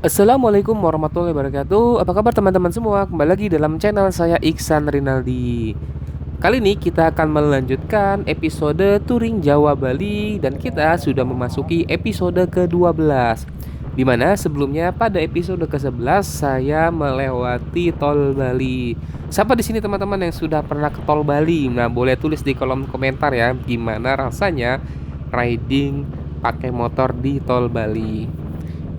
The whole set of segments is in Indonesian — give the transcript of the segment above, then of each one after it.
Assalamualaikum warahmatullahi wabarakatuh. Apa kabar teman-teman semua? Kembali lagi dalam channel saya Iksan Rinaldi. Kali ini kita akan melanjutkan episode touring Jawa Bali dan kita sudah memasuki episode ke-12. Dimana sebelumnya pada episode ke-11 saya melewati Tol Bali. Siapa di sini teman-teman yang sudah pernah ke Tol Bali? Nah, boleh tulis di kolom komentar ya, gimana rasanya riding pakai motor di Tol Bali.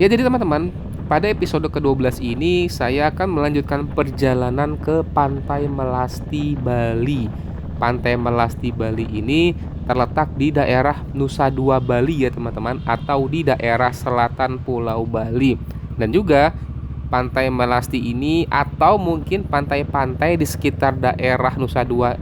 Ya, jadi teman-teman, pada episode ke-12 ini saya akan melanjutkan perjalanan ke Pantai Melasti Bali. Pantai Melasti Bali ini terletak di daerah Nusa Dua Bali ya teman-teman, atau di daerah selatan Pulau Bali. Dan juga Pantai Melasti ini atau mungkin pantai-pantai di sekitar daerah Nusa Dua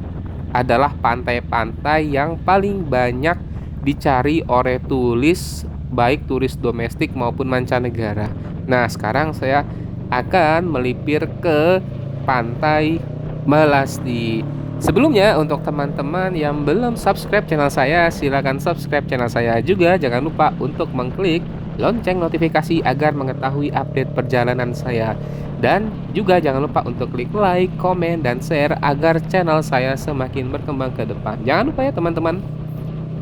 adalah pantai-pantai yang paling banyak dicari oleh turis, baik turis domestik maupun mancanegara. Nah, sekarang saya akan melipir ke Pantai Melasti. Sebelumnya, untuk teman-teman yang belum subscribe channel saya, silakan subscribe channel saya juga. Jangan lupa untuk mengklik lonceng notifikasi agar mengetahui update perjalanan saya. Dan juga jangan lupa untuk klik like, komen, dan share agar channel saya semakin berkembang ke depan. Jangan lupa ya teman-teman.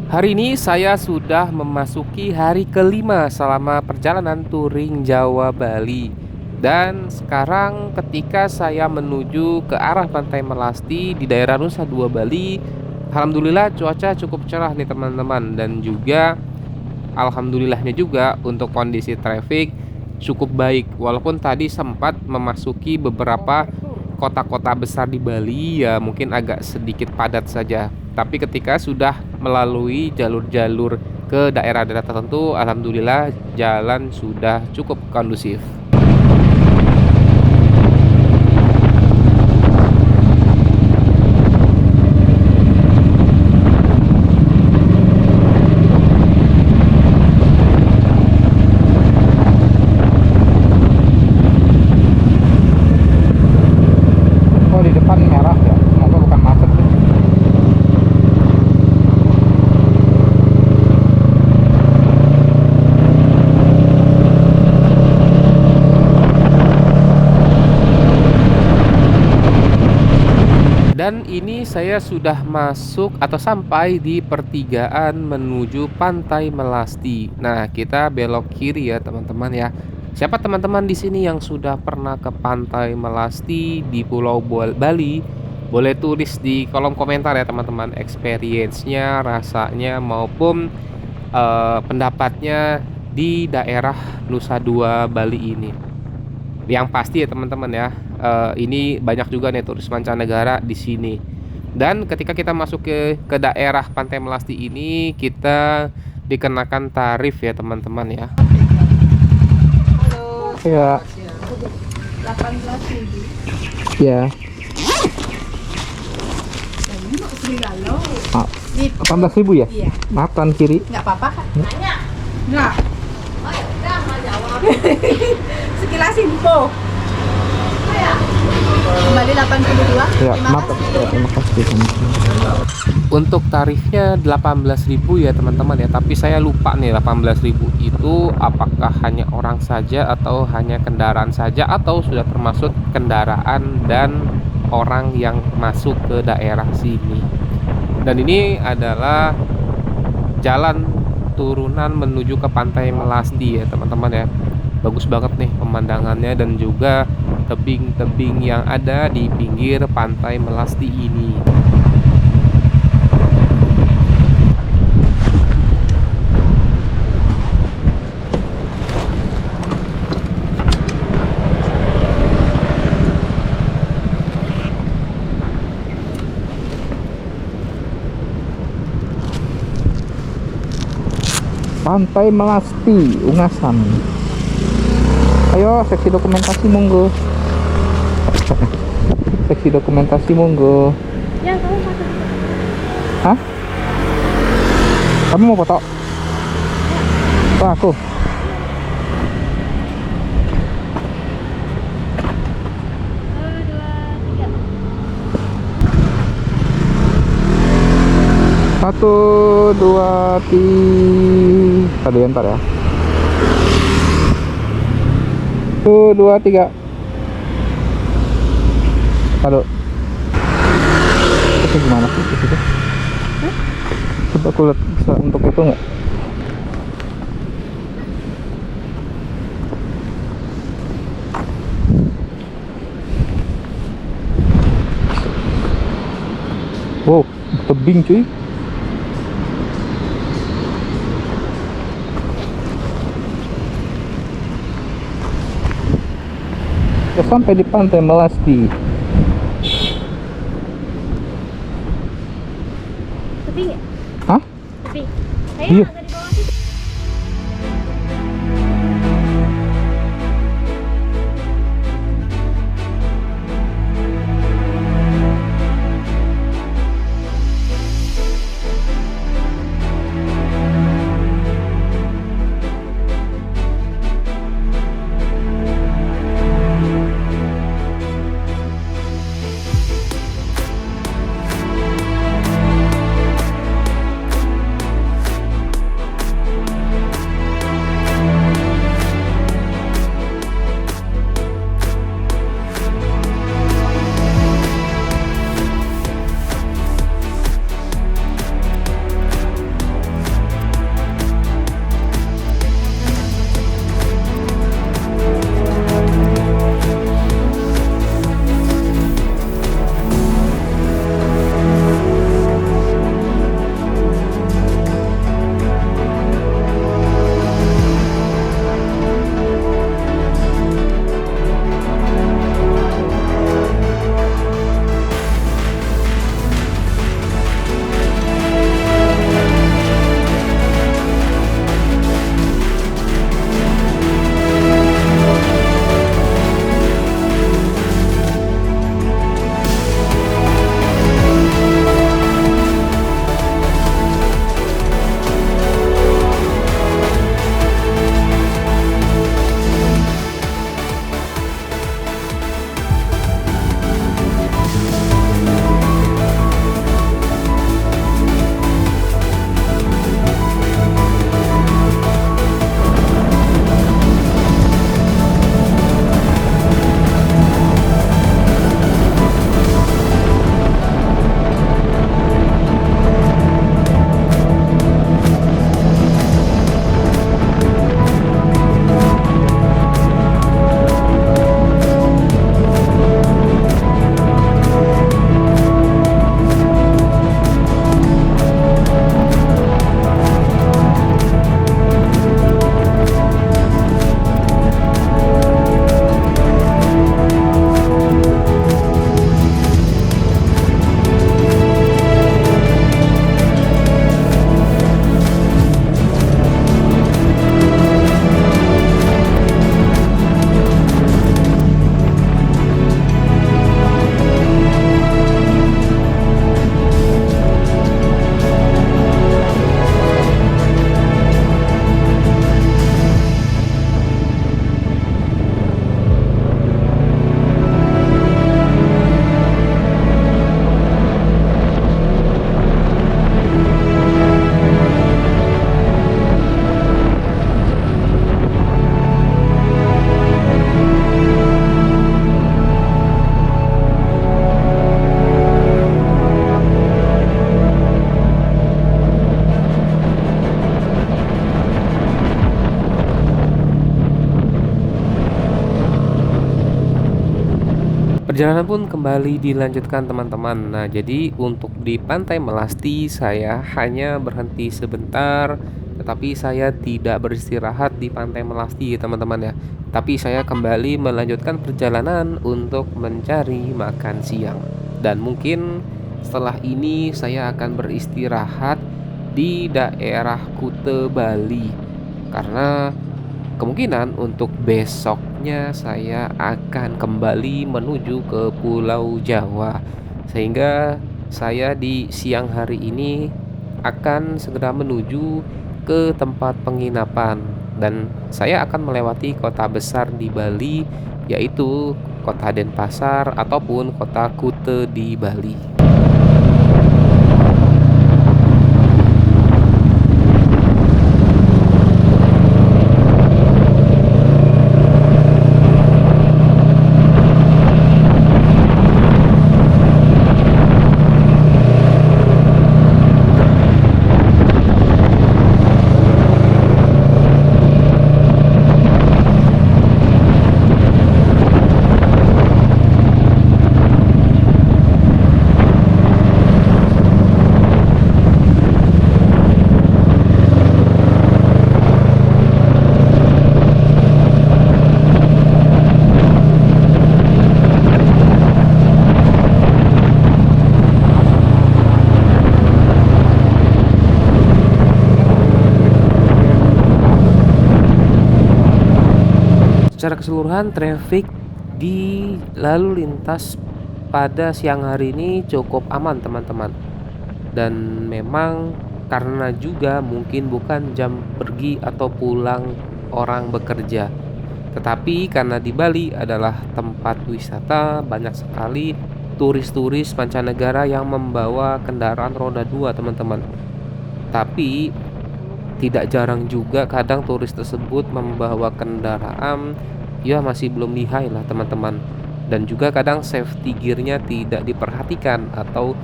Hari ini saya sudah memasuki hari kelima selama perjalanan touring Jawa Bali. Dan sekarang ketika saya menuju ke arah Pantai Melasti di daerah Nusa Dua Bali, alhamdulillah cuaca cukup cerah nih teman-teman. Dan juga alhamdulillahnya juga untuk kondisi traffic cukup baik. Walaupun tadi sempat memasuki beberapa kota-kota besar di Bali, ya mungkin agak sedikit padat saja. Tapi ketika sudah melalui jalur-jalur ke daerah-daerah tertentu, alhamdulillah jalan sudah cukup kondusif. Oh, di depan merah ya. Semoga bukan macet sih. Dan ini saya sudah masuk atau sampai di pertigaan menuju Pantai Melasti. Nah, kita belok kiri ya teman-teman ya. Siapa teman-teman di sini yang sudah pernah ke Pantai Melasti di Pulau Bali? Boleh tulis di kolom komentar ya teman-teman, experience-nya, rasanya maupun pendapatnya di daerah Nusa Dua Bali ini. Yang pasti ya teman-teman ya, ini banyak juga nih turis mancanegara di sini. Dan ketika kita masuk ke daerah Pantai Melasti ini, kita dikenakan tarif ya teman-teman ya. Ya, 18.000. ya. Ah, 18.000 ya? Iya. Maaf kanan kiri. Nggak apa-apa kan? Nggak. Sekilas info. Kembali 82. Ya, Terima maaf. kasih. Ya, terima kasih. Untuk tarifnya 18.000 ya teman-teman ya, tapi saya lupa nih 18.000 itu apakah hanya orang saja atau hanya kendaraan saja atau sudah termasuk kendaraan dan orang yang masuk ke daerah sini. Dan ini adalah jalan turunan menuju ke Pantai Melasti ya teman-teman ya. Bagus banget nih pemandangannya dan juga tebing-tebing yang ada di pinggir Pantai Melasti ini. Pantai Melasti, Ungasan. Ayo, seksi dokumentasi monggo. Seksi dokumentasi monggo. Ya, kamu masuk. Hah? Kamu mau foto? Oh, aku. Satu, dua, tiga. Tadi ntar ya. Satu, dua, tiga. Halo. Itu gimana sih di situ? Coba aku lihat bisa untuk itu nggak? Wow, tebing cuy. Kita sampai di Pantai Melasti. Tebing ya? Hah? Tebing. Iya. Saya agak di bawah sih. Perjalanan pun kembali dilanjutkan teman-teman. Nah, jadi untuk di Pantai Melasti saya hanya berhenti sebentar, tetapi saya tidak beristirahat di Pantai Melasti teman-teman ya. Tapi saya kembali melanjutkan perjalanan untuk mencari makan siang. Dan mungkin setelah ini saya akan beristirahat di daerah Kute Bali karena kemungkinan untuk besoknya saya akan kembali menuju ke Pulau Jawa. Sehingga saya di siang hari ini akan segera menuju ke tempat penginapan dan saya akan melewati kota besar di Bali, yaitu kota Denpasar ataupun kota Kute di Bali. secara keseluruhan traffic di lalu lintas pada siang hari ini cukup aman teman-teman. Dan memang karena juga mungkin bukan jam pergi atau pulang orang bekerja. Tetapi karena di Bali adalah tempat wisata, banyak sekali turis-turis mancanegara yang membawa kendaraan roda 2 teman-teman. Tapi tidak jarang juga kadang turis tersebut membawa kendaraan ya masih belum lihai lah teman-teman. Dan juga kadang safety gearnya tidak diperhatikan atau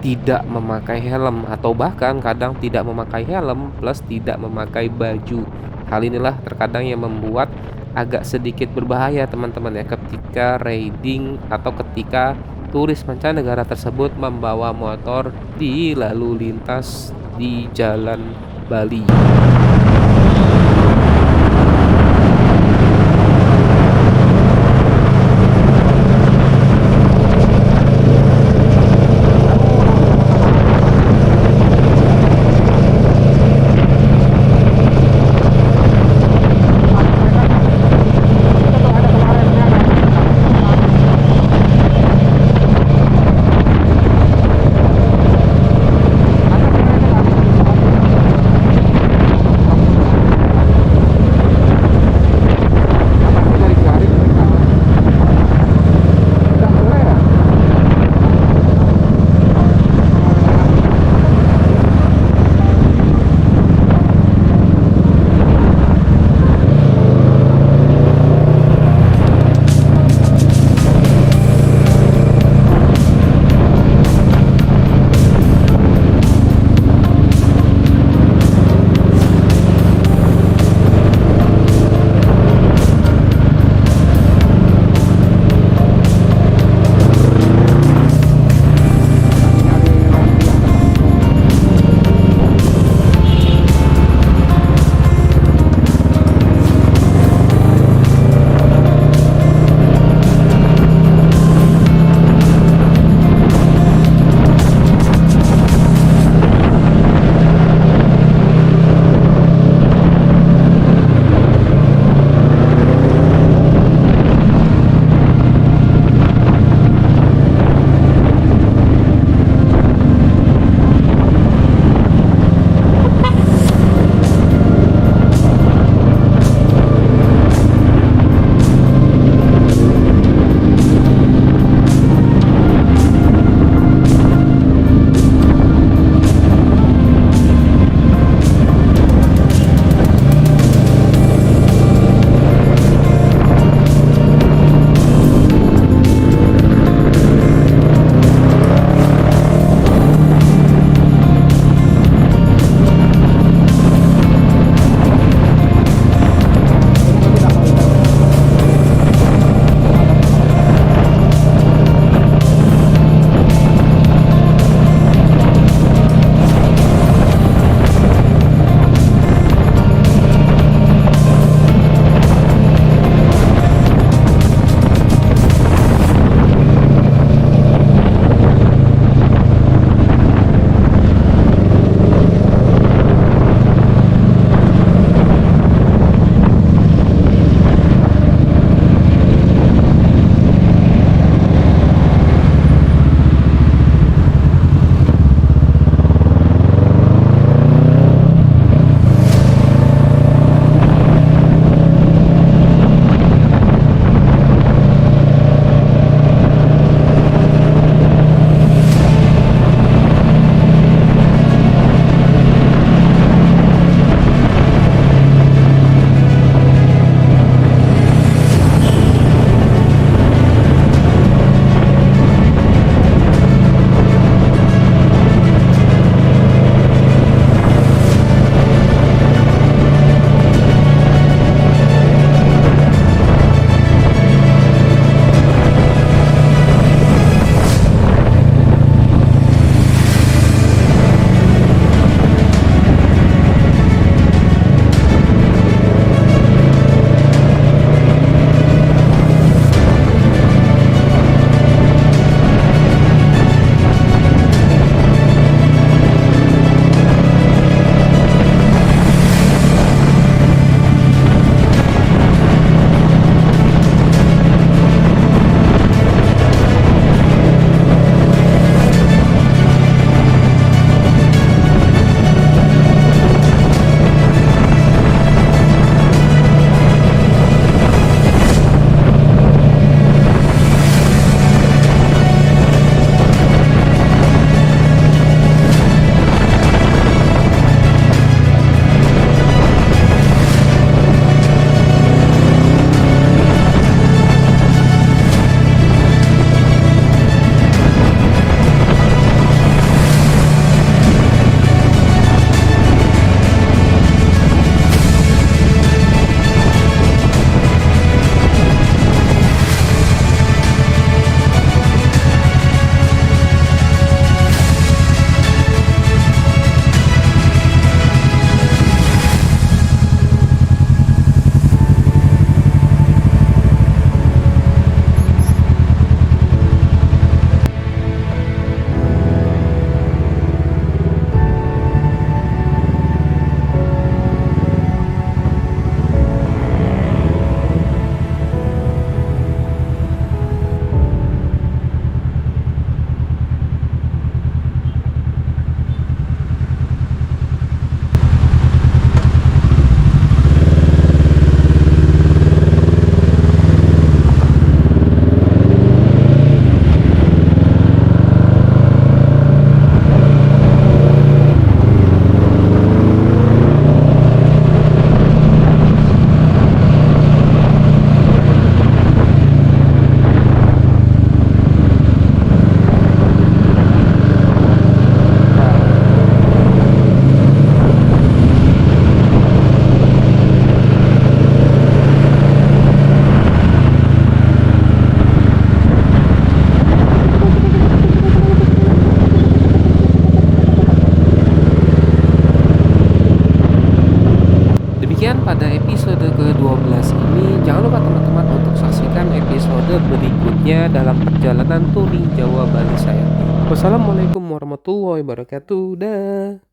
tidak memakai helm, atau bahkan kadang tidak memakai helm plus tidak memakai baju. Hal inilah terkadang yang membuat agak sedikit berbahaya teman-teman ya, ketika riding atau ketika turis mancanegara tersebut membawa motor di lalu lintas di jalan Bali. Sekian pada episode ke-12 ini. Jangan lupa teman-teman untuk saksikan episode berikutnya dalam perjalanan touring Jawa Bali saya. Wassalamualaikum warahmatullahi wabarakatuh. Dah.